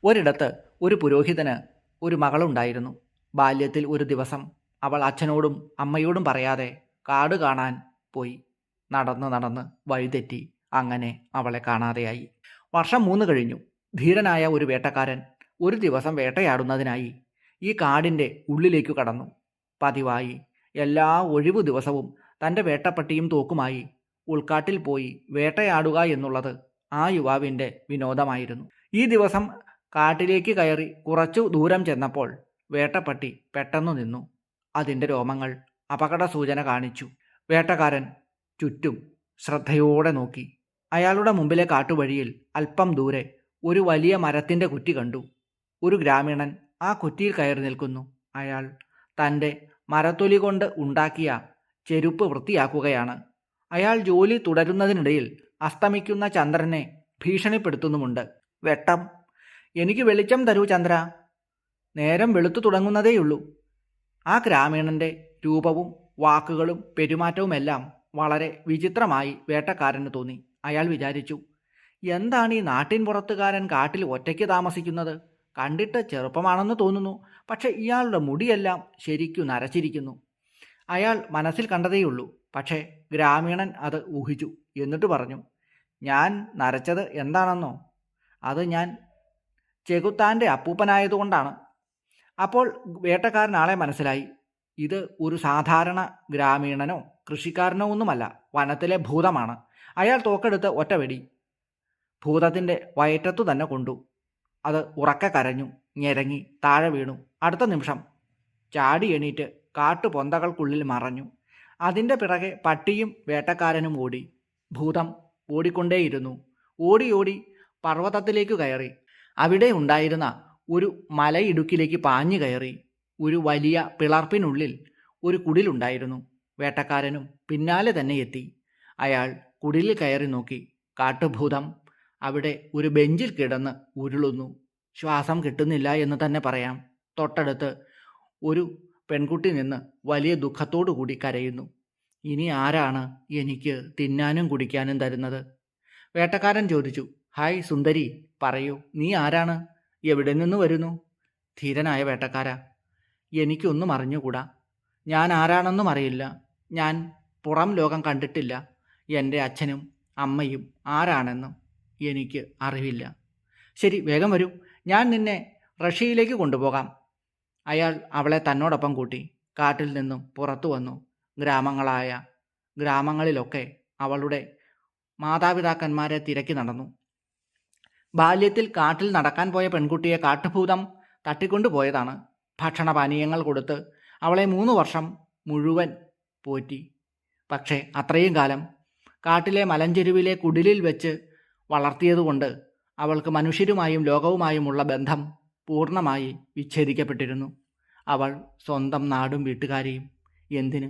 ഒരിടത്ത് ഒരു പുരോഹിതന് ഒരു മകളുണ്ടായിരുന്നു. ബാല്യത്തിൽ ഒരു ദിവസം അവൾ അച്ഛനോടും അമ്മയോടും പറയാതെ കാട് കാണാൻ പോയി. നടന്ന് നടന്ന് വഴിതെറ്റി അങ്ങനെ അവളെ കാണാതെയായി. വർഷം 3 കഴിഞ്ഞു. ധീരനായ ഒരു വേട്ടക്കാരൻ ഒരു ദിവസം വേട്ടയാടുന്നതിനായി ഈ കാടിൻ്റെ ഉള്ളിലേക്കു കടന്നു. പതിവായി എല്ലാ ഒഴിവു ദിവസവും തൻ്റെ വേട്ടപ്പട്ടിയും തോക്കുമായി ഉൾക്കാട്ടിൽ പോയി വേട്ടയാടുക എന്നുള്ളത് ആ യുവാവിൻ്റെ വിനോദമായിരുന്നു. ഈ ദിവസം കാട്ടിലേക്ക് കയറി കുറച്ചു ദൂരം ചെന്നപ്പോൾ വേട്ടപ്പട്ടി പെട്ടെന്നു നിന്നു. അതിൻ്റെ രോമങ്ങൾ അപകട സൂചന കാണിച്ചു. വേട്ടക്കാരൻ ചുറ്റും ശ്രദ്ധയോടെ നോക്കി. അയാളുടെ മുമ്പിലെ കാട്ടുവഴിയിൽ അല്പം ദൂരെ ഒരു വലിയ മരത്തിൻ്റെ കുറ്റി കണ്ടു. ഒരു ഗ്രാമീണൻ ആ കുറ്റിയിൽ കയറി നിൽക്കുന്നു. അയാൾ തൻ്റെ മരത്തൊലി കൊണ്ട് ഉണ്ടാക്കിയ ചെരുപ്പ് വൃത്തിയാക്കുകയാണ്. അയാൾ ജോലി തുടരുന്നതിനിടയിൽ അസ്തമിക്കുന്ന ചന്ദ്രനെ ഭീഷണിപ്പെടുത്തുന്നുമുണ്ട്. വെട്ടം, എനിക്ക് വെളിച്ചം തരൂ ചന്ദ്ര, നേരം വെളുത്തു തുടങ്ങുന്നതേയുള്ളൂ. ആ ഗ്രാമീണൻ്റെ രൂപവും വാക്കുകളും പെരുമാറ്റവുമെല്ലാം വളരെ വിചിത്രമായി വേട്ടക്കാരന് തോന്നി. അയാൾ വിചാരിച്ചു, എന്താണ് ഈ നാട്ടിൻ പുറത്തുകാരൻ കാട്ടിൽ ഒറ്റയ്ക്ക് താമസിക്കുന്നത്? കണ്ടിട്ട് ചെറുപ്പമാണെന്ന് തോന്നുന്നു, പക്ഷെ ഇയാളുടെ മുടിയെല്ലാം ശരിക്കു നരച്ചിരിക്കുന്നു. അയാൾ മനസ്സിൽ കണ്ടതേയുള്ളൂ, പക്ഷേ ഗ്രാമീണൻ അത് ഊഹിച്ചു. എന്നിട്ട് പറഞ്ഞു, ഞാൻ നരച്ചത് എന്താണെന്നോ? അത് ഞാൻ ചെകുത്താൻ്റെ അപ്പൂപ്പനായതുകൊണ്ടാണ്. അപ്പോൾ വേട്ടക്കാരൻ ആളെ മനസ്സിലായി. ഇത് ഒരു സാധാരണ ഗ്രാമീണനോ കൃഷിക്കാരനോ ഒന്നുമല്ല, വനത്തിലെ ഭൂതമാണ്. അയാൾ തോക്കെടുത്ത് ഒറ്റ വെടി ഭൂതത്തിൻ്റെ വയറ്റത്തു തന്നെ കൊണ്ടു. അത് ഉറക്കെ കരഞ്ഞു, ഞെരങ്ങി താഴെ വീണു. അടുത്ത നിമിഷം ചാടി എണീറ്റ് കാട്ടുപൊന്തകൾക്കുള്ളിൽ മറഞ്ഞു. അതിൻ്റെ പിറകെ പട്ടിയും വേട്ടക്കാരനും ഓടി. ഭൂതം ഓടിക്കൊണ്ടേയിരുന്നു. ഓടി ഓടി പർവ്വതത്തിലേക്ക് കയറി. അവിടെ ഉണ്ടായിരുന്ന ഒരു മലയിടുക്കിലേക്ക് പാഞ്ഞു കയറി. ഒരു വലിയ പിളർപ്പിനുള്ളിൽ ഒരു കുടിലുണ്ടായിരുന്നു. വേട്ടക്കാരനും പിന്നാലെ തന്നെ എത്തി. അയാൾ കുടിലിൽ കയറി നോക്കി. കാട്ടുഭൂതം അവിടെ ഒരു ബെഞ്ചിൽ കിടന്ന് ഉരുളുന്നു. ശ്വാസം കിട്ടുന്നില്ല എന്ന് തന്നെ പറയാം. തൊട്ടടുത്ത് ഒരു പെൺകുട്ടി നിന്ന് വലിയ ദുഃഖത്തോടു കൂടി കരയുന്നു. ഇനി ആരാണ് എനിക്ക് തിന്നാനും കുടിക്കാനും തരുന്നത്? വേട്ടക്കാരൻ ചോദിച്ചു. ഹായ് സുന്ദരി, പറയൂ, നീ ആരാണ്? എവിടെ നിന്ന് വരുന്നു? ധീരനായ വേട്ടക്കാരാ, എനിക്കൊന്നും അറിഞ്ഞുകൂടാ. ഞാൻ ആരാണെന്നും അറിയില്ല. ഞാൻ പുറം ലോകം കണ്ടിട്ടില്ല. എൻ്റെ അച്ഛനും അമ്മയും ആരാണെന്നും എനിക്ക് അറിവില്ല. ശരി, വേഗം വരൂ, ഞാൻ നിന്നെ റഷ്യയിലേക്ക് കൊണ്ടുപോകാം. അയാൾ അവളെ തന്നോടൊപ്പം കൂട്ടി കാട്ടിൽ നിന്നും പുറത്തു വന്നു. ഗ്രാമങ്ങളിലൊക്കെ അവളുടെ മാതാപിതാക്കന്മാരെ തിരക്കി നടന്നു. ബാല്യത്തിൽ കാട്ടിൽ നടക്കാൻ പോയ പെൺകുട്ടിയെ കാട്ടുഭൂതം തട്ടിക്കൊണ്ടുപോയതാണ്. ഭക്ഷണപാനീയങ്ങൾ കൊടുത്ത് അവളെ 3 വർഷം മുഴുവൻ പോറ്റി. പക്ഷേ അത്രയും കാലം കാട്ടിലെ മലഞ്ചെരുവിലെ കുടിലിൽ വെച്ച് വളർത്തിയതുകൊണ്ട് അവൾക്ക് മനുഷ്യരുമായും ലോകവുമായുമുള്ള ബന്ധം പൂർണ്ണമായി വിച്ഛേദിക്കപ്പെട്ടിരുന്നു. അവൾ സ്വന്തം നാടും വീട്ടുകാരെയും, എന്തിന്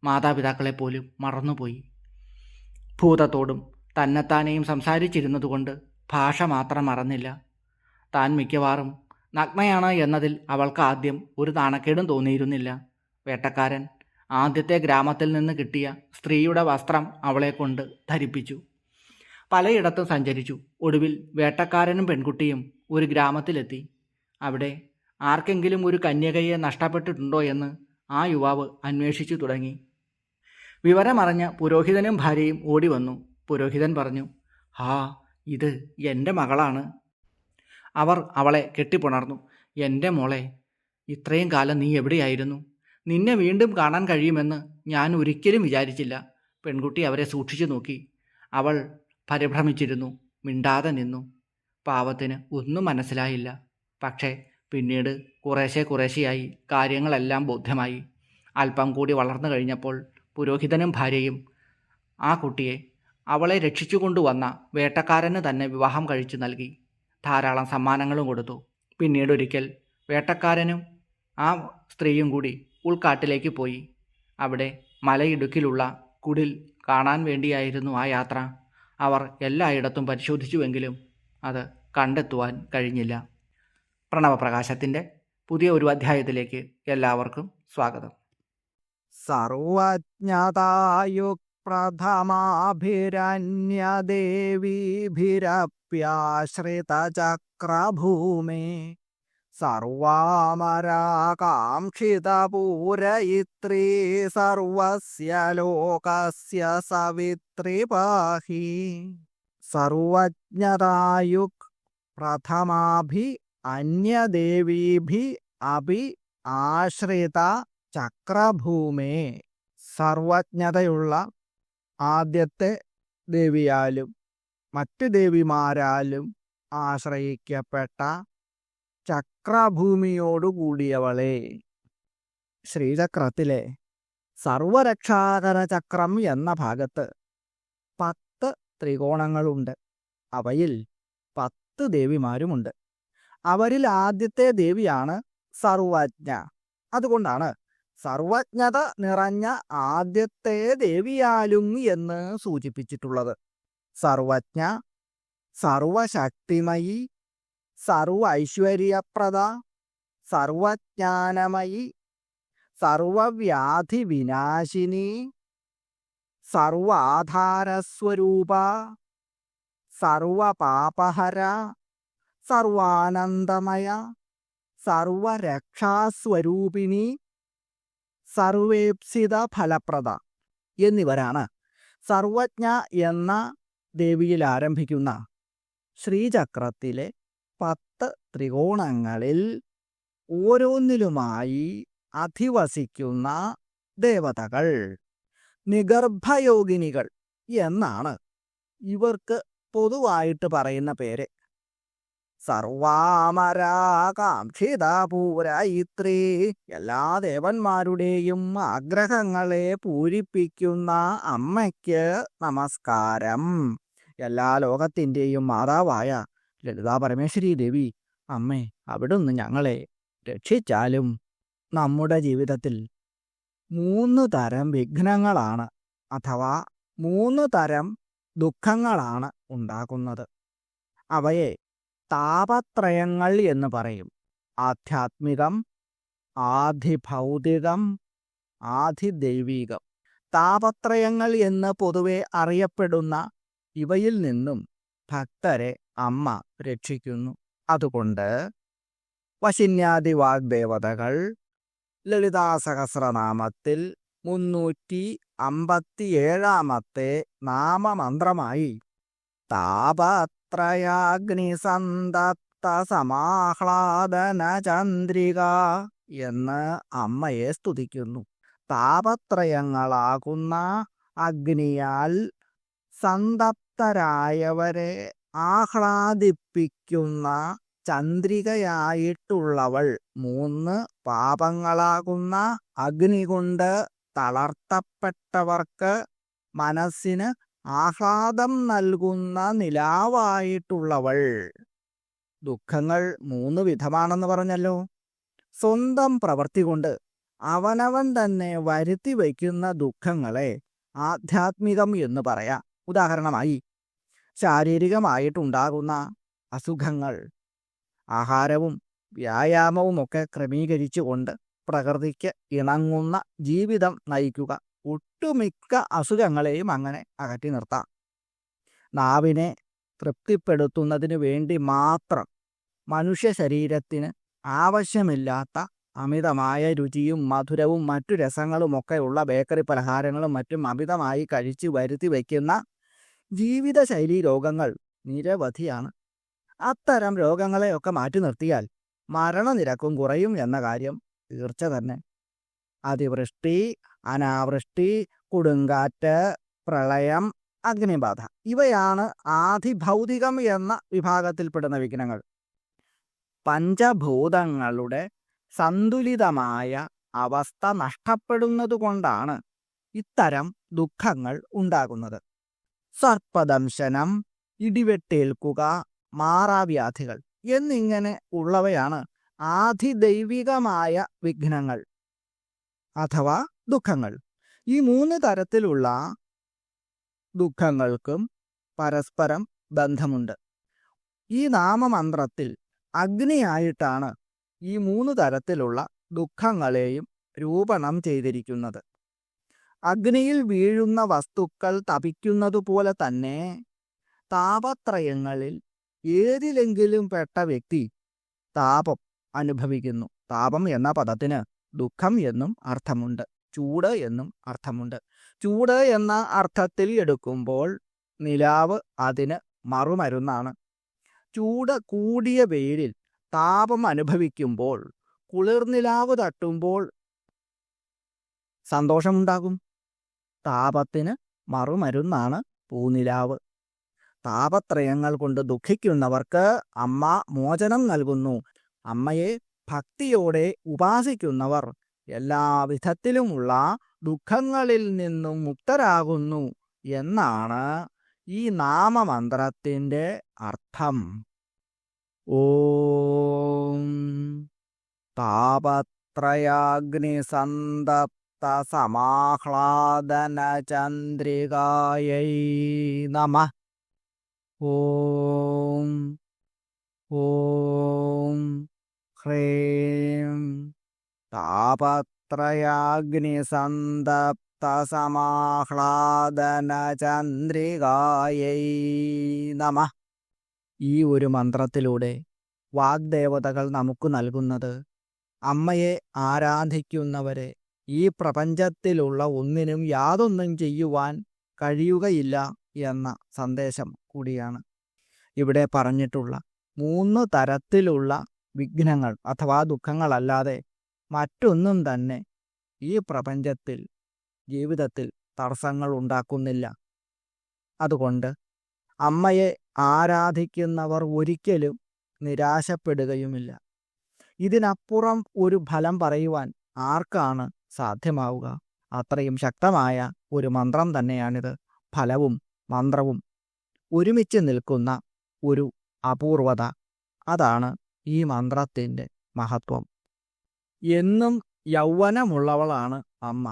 മാതാപിതാക്കളെപ്പോലും മറന്നുപോയി. ഭൂതത്തോടും തന്നെത്താനെയും സംസാരിച്ചിരുന്നതുകൊണ്ട് ഭാഷ മാത്രം മറന്നില്ല. താൻ മിക്കവാറും നഗ്നയാണ് എന്നതിൽ അവൾക്ക് ആദ്യം ഒരു നാണക്കേടും തോന്നിയിരുന്നില്ല. വേട്ടക്കാരൻ ആദ്യത്തെ ഗ്രാമത്തിൽ നിന്ന് കിട്ടിയ സ്ത്രീയുടെ വസ്ത്രം അവളെ കൊണ്ട് ധരിപ്പിച്ചു. പലയിടത്തും സഞ്ചരിച്ചു. ഒടുവിൽ വേട്ടക്കാരനും പെൺകുട്ടിയും ഒരു ഗ്രാമത്തിലെത്തി. അവിടെ ആർക്കെങ്കിലും ഒരു കന്യകയെ നഷ്ടപ്പെട്ടിട്ടുണ്ടോ എന്ന് ആ യുവാവ് അന്വേഷിച്ചു തുടങ്ങി. വിവരമറിഞ്ഞ പുരോഹിതനും ഭാര്യയും ഓടി വന്നു. പുരോഹിതൻ പറഞ്ഞു, ഇത് എൻ്റെ മകളാണ്. അവർ അവളെ കെട്ടിപ്പുണർന്നു. എൻ്റെ മോളെ, ഇത്രയും കാലം നീ എവിടെയായിരുന്നു? നിന്നെ വീണ്ടും കാണാൻ കഴിയുമെന്ന് ഞാൻ ഒരിക്കലും വിചാരിച്ചില്ല. പെൺകുട്ടി അവരെ സൂക്ഷിച്ചു നോക്കി. അവൾ പരിഭ്രമിച്ചിരുന്നു, മിണ്ടാതെ നിന്നു. പാവത്തിന് ഒന്നും മനസ്സിലായില്ല. പക്ഷേ പിന്നീട് കുറേശ്ശെയായി കാര്യങ്ങളെല്ലാം ബോധ്യമായി. അല്പം കൂടി വളർന്നു കഴിഞ്ഞപ്പോൾ പുരോഹിതനും ഭാര്യയും ആ കുട്ടിയെ അവളെ രക്ഷിച്ചുകൊണ്ടുവന്ന വേട്ടക്കാരന് തന്നെ വിവാഹം കഴിച്ചു നൽകി. ധാരാളം സമ്മാനങ്ങളും കൊടുത്തു. പിന്നീടൊരിക്കൽ വേട്ടക്കാരനും ആ സ്ത്രീയും കൂടി ഉൾക്കാട്ടിലേക്ക് പോയി. അവിടെ മലയിടുക്കിലുള്ള കുടിൽ കാണാൻ വേണ്ടിയായിരുന്നു ആ യാത്ര. അവർ എല്ലായിടത്തും പരിശോധിച്ചുവെങ്കിലും അത് കണ്ടെത്തുവാൻ കഴിഞ്ഞില്ല. പ്രണവപ്രകാശത്തിൻ്റെ പുതിയ ഒരു അധ്യായത്തിലേക്ക് എല്ലാവർക്കും സ്വാഗതം. സർവജ്ഞതായുക്തനായ പ്രഥമാഭിരന്യദേവീഭിരപ്യാശ്രിതചക്രഭൂമേ സർവാമരാകാംക്ഷിതപൂരയിത്രീ സർവസ്യ ലോകസ്യ സവിത്രി പാഹി. സർവജ്ഞതായുക് പ്രഥമാഭി അന്യദേവീഭി അഭി ആശ്രിത ചക്രഭൂമേ. സർവജ്ഞതയുള്ള ആദ്യത്തെ ദേവിയാലും മറ്റ് ദേവിമാരാലും ആശ്രയിക്കപ്പെട്ട ചക്രഭൂമിയോടുകൂടിയവളെ. ശ്രീചക്രത്തിലെ സർവരക്ഷാകര ചക്രം എന്ന ഭാഗത്ത് 10 ത്രികോണങ്ങളുണ്ട്. അവയിൽ 10 ദേവിമാരുമുണ്ട്. അവരിൽ ആദ്യത്തെ ദേവിയാണ് സർവജ്ഞ. അതുകൊണ്ടാണ് സർവജ്ഞത നിറഞ്ഞ ആദ്യത്തെ ദേവിയാലും എന്ന് സൂചിപ്പിച്ചിട്ടുള്ളത്. സർവജ്ഞ, സർവശക്തിമയി, സർവ ഐശ്വര്യപ്രദ, സർവജ്ഞാനമയി, സർവവ്യാധി വിനാശിനി, സർവാധാരസ്വരൂപ, സർവപാപഹര, സർവാനന്ദമയ, സർവരക്ഷാസ്വരൂപിണി, സർവേപ്സിത ഫലപ്രദ എന്നിവരാണ് സർവജ്ഞ എന്ന ദേവിയിൽ ആരംഭിക്കുന്ന ശ്രീചക്രത്തിലെ 10 ത്രികോണങ്ങളിൽ ഓരോന്നിലുമായി അധിവസിക്കുന്ന ദേവതകൾ. നിഗർഭയോഗിനികൾ എന്നാണ് ഇവർക്ക് പൊതുവായിട്ട് പറയുന്ന പേര്. സർവാമരാകാംക്ഷിതപൂരയിത്രീ, എല്ലാ ദേവന്മാരുടെയും ആഗ്രഹങ്ങളെ പൂരിപ്പിക്കുന്ന അമ്മയ്ക്ക് നമസ്കാരം. എല്ലാ ലോകത്തിൻ്റെയും മാതാവായ ലളിതാ പരമേശ്വരി ദേവി, അമ്മേ, അവിടുന്ന് ഞങ്ങളെ രക്ഷിച്ചാലും. നമ്മുടെ ജീവിതത്തിൽ 3 തരം വിഘ്നങ്ങളാണ് അഥവാ 3 തരം ദുഃഖങ്ങളാണ് ഉണ്ടാകുന്നത്. അവയെ താപത്രയങ്ങൾ എന്ന് പറയും. ആധ്യാത്മികം, ആധിഭൗതികം, ആധിദൈവികം. താപത്രയങ്ങൾ എന്ന് പൊതുവെ അറിയപ്പെടുന്ന ഇവയിൽ നിന്നും ഭക്തരെ അമ്മ രക്ഷിക്കുന്നു. അതുകൊണ്ട് വശിന്യാദി വാഗ്ദേവതകൾ ലളിതാ സഹസ്രനാമത്തിൽ 357 നാമമന്ത്രമായി താപത്രയാഗ്നിസന്തപ്ത സമാഹ്ലാദന ചന്ദ്രിക എന്ന് അമ്മയെ സ്തുതിക്കുന്നു. താപത്രയങ്ങളാകുന്ന അഗ്നിയാൽ സന്തപ്തരായവരെ ആഹ്ലാദിപ്പിക്കുന്ന ചന്ദ്രികയായിട്ടുള്ളവൾ, 3 പാപങ്ങളാകുന്ന അഗ്നി കൊണ്ട് തളർത്തപ്പെട്ടവർക്ക് മനസ്സിന് ആഹ്ലാദം നൽകുന്ന നിലാവായിട്ടുള്ളവൾ. ദുഃഖങ്ങൾ 3 വിധമാണെന്ന് പറഞ്ഞല്ലോ. സ്വന്തം പ്രവൃത്തി കൊണ്ട് അവനവൻ തന്നെ വരുത്തി വയ്ക്കുന്ന ദുഃഖങ്ങളെ ആധ്യാത്മികം എന്ന് പറയാം. ഉദാഹരണമായി ശാരീരികമായിട്ടുണ്ടാകുന്ന അസുഖങ്ങൾ ആഹാരവും വ്യായാമവുമൊക്കെ ക്രമീകരിച്ചുകൊണ്ട് പ്രകൃതിക്ക് ഇണങ്ങുന്ന ജീവിതം നയിക്കുക. ഒട്ടുമിക്ക അസുഖങ്ങളെയും അങ്ങനെ അകറ്റി നിർത്താം. നാവിനെ തൃപ്തിപ്പെടുത്തുന്നതിന് വേണ്ടി മാത്രം മനുഷ്യ ശരീരത്തിന് ആവശ്യമില്ലാത്ത അമിതമായ രുചിയും മധുരവും മറ്റു രസങ്ങളുമൊക്കെ ഉള്ള ബേക്കറി പലഹാരങ്ങളും മറ്റും അമിതമായി കഴിച്ച് വരുത്തി വയ്ക്കുന്ന ജീവിതശൈലീ രോഗങ്ങൾ നിരവധിയാണ്. അത്തരം രോഗങ്ങളെയൊക്കെ മാറ്റി നിർത്തിയാൽ മരണനിരക്കും കുറയും എന്ന കാര്യം തീർച്ച തന്നെ. അതിവൃഷ്ടി, അനാവൃഷ്ടി, കൊടുങ്കാറ്റ്, പ്രളയം, അഗ്നിബാധ ഇവയാണ് ആധിഭൗതികം എന്ന വിഭാഗത്തിൽപ്പെടുന്ന വിഘ്നങ്ങൾ. പഞ്ചഭൂതങ്ങളുടെ സന്തുലിതമായ അവസ്ഥ നഷ്ടപ്പെടുന്നതുകൊണ്ടാണ് ഇത്തരം ദുഃഖങ്ങൾ ഉണ്ടാകുന്നത്. സർപ്പദംശനം, ഇടിവെട്ടേൽക്കുക, മാറാവ്യാധികൾ എന്നിങ്ങനെ ഉള്ളവയാണ് ആധിദൈവികമായ വിഘ്നങ്ങൾ അഥവാ ദുഃഖങ്ങൾ. ഈ 3 തരത്തിലുള്ള ദുഃഖങ്ങൾക്കും പരസ്പരം ബന്ധമുണ്ട്. ഈ നാമമന്ത്രത്തിൽ അഗ്നിയായിട്ടാണ് ഈ 3 തരത്തിലുള്ള ദുഃഖങ്ങളെയും രൂപണം ചെയ്തിരിക്കുന്നത്. അഗ്നിയിൽ വീഴുന്ന വസ്തുക്കൾ തപിക്കുന്നതുപോലെ തന്നെ താപത്രയങ്ങളിൽ ഏതിലെങ്കിലും പെട്ട വ്യക്തി താപം അനുഭവിക്കുന്നു. താപം എന്ന പദത്തിന് ദുഃഖം എന്നും അർത്ഥമുണ്ട്, ചൂട് എന്നും അർത്ഥമുണ്ട്. ചൂട് എന്ന അർത്ഥത്തിൽ എടുക്കുമ്പോൾ നിലാവ് അതിന് മറുമരുന്നാണ്. ചൂട് കൂടിയ വെയിലിൽ താപം അനുഭവിക്കുമ്പോൾ കുളിർനിലാവ് തട്ടുമ്പോൾ സന്തോഷമുണ്ടാകും. താപത്തിന് മറുമരുന്നാണ് പൂനിലാവ്. താപത്രയങ്ങൾ കൊണ്ട് ദുഃഖിക്കുന്നവർക്ക് അമ്മ മോചനം നൽകുന്നു. അമ്മയെ ഭക്തിയോടെ ഉപാസിക്കുന്നവർ എല്ലാ വിധത്തിലുമുള്ള ദുഃഖങ്ങളിൽ നിന്നും മുക്തരാകുന്നു എന്നാണ് ഈ നാമമന്ത്രത്തിൻ്റെ അർത്ഥം. ഓം താപത്രയാഗ്നിസന്തപ്ത സമാഹ്ലാദന ചന്ദ്രികായൈ നമഃ. ഓം ഓം ഹ്രീം താപത്രയാഗ്നിസന്തപ്ത സമാഹ്ലാദന ചന്ദ്രികായൈ നമഃ. ഈ ഒരു മന്ത്രത്തിലൂടെ വാഗ്ദേവതകൾ നമുക്ക് നൽകുന്നത് അമ്മയെ ആരാധിക്കുന്നവരെ ഈ പ്രപഞ്ചത്തിലുള്ള ഒന്നിനും യാതൊന്നും ചെയ്യുവാൻ കഴിയുകയില്ല എന്ന സന്ദേശം കൂടിയാണ്. ഇവിടെ പറഞ്ഞിട്ടുള്ള 3 തരത്തിലുള്ള വിഘ്നങ്ങൾ അഥവാ ദുഃഖങ്ങളല്ലാതെ മറ്റൊന്നും തന്നെ ഈ പ്രപഞ്ചത്തിൽ ജീവിതത്തിൽ തടസ്സങ്ങൾ ഉണ്ടാക്കുന്നില്ല. അതുകൊണ്ട് അമ്മയെ ആരാധിക്കുന്നവർ ഒരിക്കലും നിരാശപ്പെടുകയുമില്ല. ഇതിനപ്പുറം ഒരു ഫലം പറയുവാൻ ആർക്കാണ് സാധ്യമാവുക? അത്രയും ശക്തമായ ഒരു മന്ത്രം തന്നെയാണിത്. ഫലവും മന്ത്രവും ഒരുമിച്ച് നിൽക്കുന്ന ഒരു അപൂർവത, അതാണ് ഈ മന്ത്രത്തിൻ്റെ മഹത്വം. എന്നും യൗവനമുള്ളവളാണ് അമ്മ.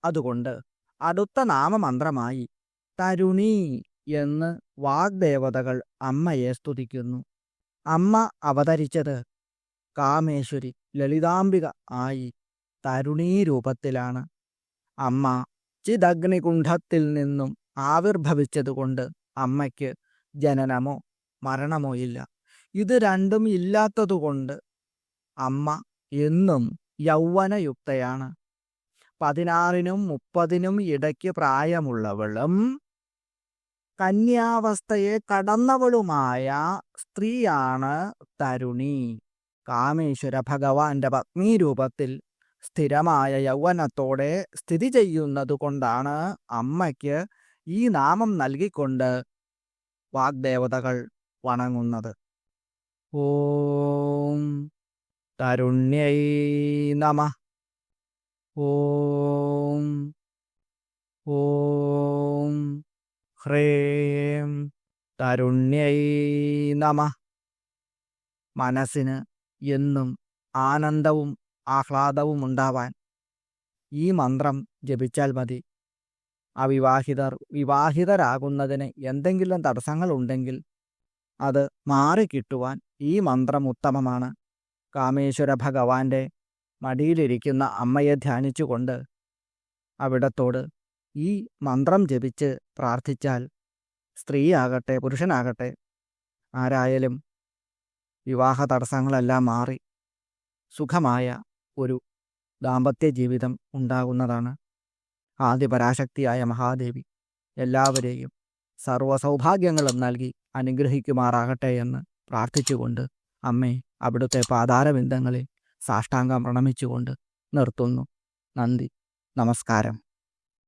അതുകൊണ്ട് അടുത്ത നാമമന്ത്രമായി തരുണി എന്ന് വാഗ്ദേവതകൾ അമ്മയെ സ്തുതിക്കുന്നു. അമ്മ അവതരിച്ചത് കാമേശ്വരി ലളിതാംബിക ആയി തരുണീ രൂപത്തിലാണ്. അമ്മ ചിദഗ്നികുണ്ഠത്തിൽ നിന്നും ആവിർഭവിച്ചതുകൊണ്ട് അമ്മയ്ക്ക് ജനനമോ മരണമോ ഇല്ല. ഇത് രണ്ടും ഇല്ലാത്തതുകൊണ്ട് അമ്മ എന്നും യൗവനയുക്തയാണ്. 16നും 30നും ഇടയ്ക്ക് പ്രായമുള്ളവളും കന്യാവസ്ഥയെ കടന്നവളുമായ സ്ത്രീയാണ് തരുണി. കാമേശ്വര ഭഗവാന്റെ പത്നീ രൂപത്തിൽ സ്ഥിരമായ യൗവനത്തോടെ സ്ഥിതി ചെയ്യുന്നതുകൊണ്ടാണ് അമ്മയ്ക്ക് ഈ നാമം നൽകിക്കൊണ്ട് വാഗ്ദേവതകൾ വണങ്ങുന്നത്. ഓം തരുണ്യൈ നമഃ. ഓം ഓം ഹ്രീം തരുണ്യൈ നമഃ. മനസ്സിന് എന്നും ആനന്ദവും ആഹ്ലാദവും ഉണ്ടാവാൻ ഈ മന്ത്രം ജപിച്ചാൽ മതി. അവിവാഹിതർ വിവാഹിതരാകുന്നതിന് എന്തെങ്കിലും തടസ്സങ്ങളുണ്ടെങ്കിൽ അത് മാറിക്കിട്ടുവാൻ ഈ മന്ത്രം ഉത്തമമാണ്. കാമേശ്വര ഭഗവാന്റെ മടിയിലിരിക്കുന്ന അമ്മയെ ധ്യാനിച്ചുകൊണ്ട് അവിടത്തോട് ഈ മന്ത്രം ജപിച്ച് പ്രാർത്ഥിച്ചാൽ സ്ത്രീയാകട്ടെ പുരുഷനാകട്ടെ ആരായാലും വിവാഹ തടസ്സങ്ങളെല്ലാം മാറി സുഖമായ ഒരു ദാമ്പത്യ ജീവിതം ഉണ്ടാകുന്നതാണ്. ആദിപരാശക്തിയായ മഹാദേവി എല്ലാവരെയും സർവ്വസൗഭാഗ്യങ്ങളും നൽകി അനുഗ്രഹിക്കുമാറാകട്ടെ എന്ന് പ്രാർത്ഥിച്ചുകൊണ്ട് അമ്മേ അവിടുത്തെ പാതാരബിന്ദങ്ങളിൽ സാഷ്ടാംഗം പ്രണമിച്ചുകൊണ്ട് നിർത്തുന്നു. നന്ദി, നമസ്കാരം.